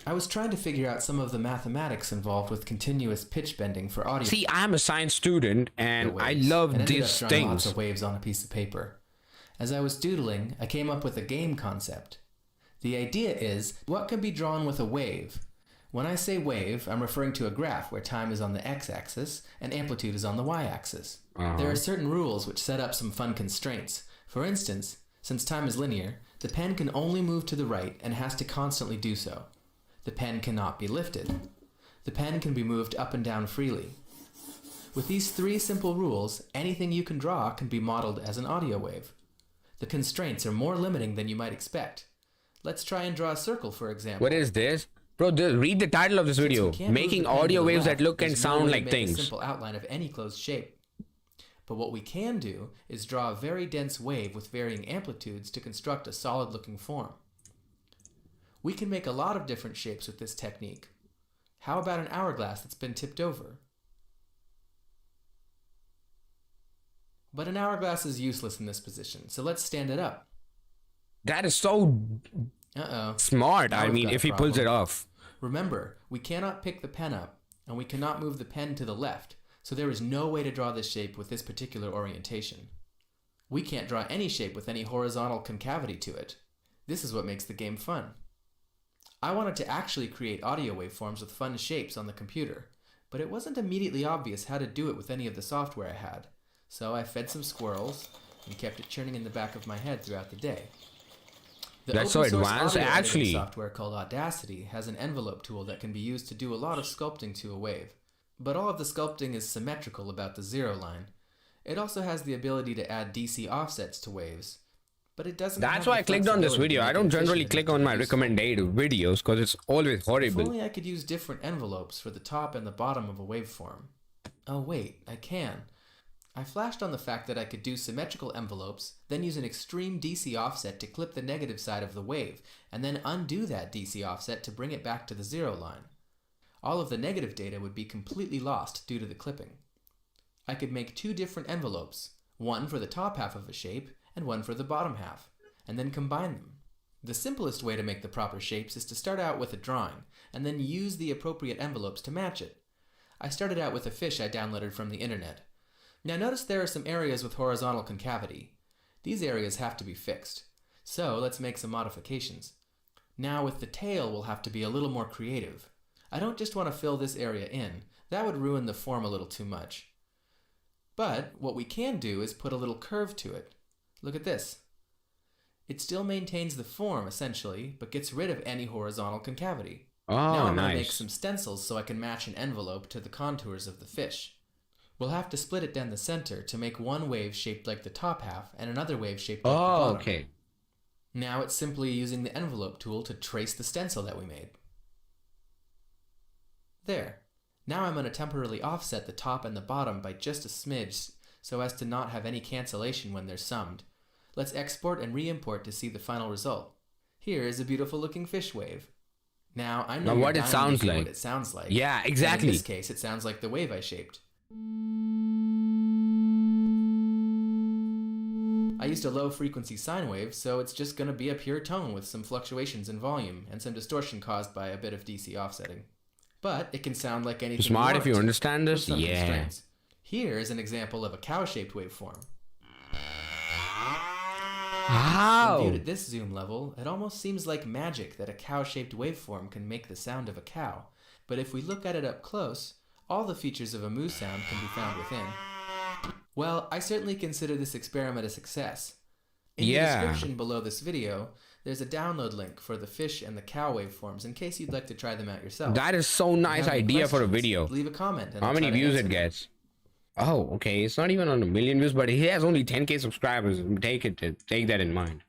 I was trying to figure out some of the mathematics involved with continuous pitch bending for audio. See, I'm a science student and waves, I love and ended up these drawing lots things. of waves on a piece of paper. As I was doodling, I came up with a game concept. The idea is, what can be drawn with a wave? When I say wave, I'm referring to a graph where time is on the x-axis and amplitude is on the y-axis. There are certain rules which set up some fun constraints. For instance, since time is linear, the pen can only move to the right and has to constantly do so. The pen cannot be lifted. The pen can be moved up and down freely. With these three simple rules, anything you can draw can be modeled as an audio wave. The constraints are more limiting than you might expect. Let's try and draw a circle, for example. What is this? Bro, read the title of this video. Making audio waves that look and sound like things. A simple outline of any closed shape. But what we can do is draw a very dense wave with varying amplitudes to construct a solid-looking form. We can make a lot of different shapes with this technique. How about an hourglass that's been tipped over? But an hourglass is useless in this position, so let's stand it up. That is so smart. Now I mean, if he pulls it off. Remember, we cannot pick the pen up, and we cannot move the pen to the left, so there is no way to draw this shape with this particular orientation. We can't draw any shape with any horizontal concavity to it. This is what makes the game fun. I wanted to actually create audio waveforms with fun shapes on the computer, but it wasn't immediately obvious how to do it with any of the software I had, so I fed some squirrels and kept it churning in the back of my head throughout the day. That's so advanced, actually. Software called Audacity has an envelope tool that can be used to do a lot of sculpting to a wave, but all of the sculpting is symmetrical about the zero line. It also has the ability to add DC offsets to waves, but it doesn't. That's why I clicked on this video. I don't generally click on my recommended videos because it's always horrible. If only I could use different envelopes for the top and the bottom of a waveform. Oh wait, I can. I flashed on the fact that I could do symmetrical envelopes, then use an extreme DC offset to clip the negative side of the wave, and then undo that DC offset to bring it back to the zero line. All of the negative data would be completely lost due to the clipping. I could make two different envelopes, one for the top half of a shape and one for the bottom half, and then combine them. The simplest way to make the proper shapes is to start out with a drawing, and then use the appropriate envelopes to match it. I started out with a fish I downloaded from the internet. Now notice there are some areas with horizontal concavity. These areas have to be fixed. So let's make some modifications. Now with the tail we'll have to be a little more creative. I don't just want to fill this area in. That would ruin the form a little too much. But what we can do is put a little curve to it. Look at this. It still maintains the form essentially, but gets rid of any horizontal concavity. Now I'm going to make some stencils so I can match an envelope to the contours of the fish. We'll have to split it down the center to make one wave shaped like the top half and another wave shaped like the bottom. Okay. Now it's simply using the envelope tool to trace the stencil that we made. There. Now I'm going to temporarily offset the top and the bottom by just a smidge so as to not have any cancellation when they're summed. Let's export and re-import to see the final result. Here is a beautiful looking fish wave. Now I know what it sounds like. What it sounds like. Yeah, exactly. In this case, it sounds like the wave I shaped. I used a low frequency sine wave, so it's just going to be a pure tone with some fluctuations in volume and some distortion caused by a bit of DC offsetting. But it can sound like anything. Smart if you understand this. Yeah. Constraints. Here is an example of a cow-shaped waveform. How? When viewed at this zoom level, it almost seems like magic that a cow-shaped waveform can make the sound of a cow. But if we look at it up close, all the features of a moo sound can be found within. Well, I certainly consider this experiment a success. In the description below this video, there's a download link for the fish and the cow waveforms in case you'd like to try them out yourself. That is so nice idea for a video. Leave a comment. How many views it gets? Oh, okay. It's not even on 1 million views, but he has only 10K subscribers. Take that in mind.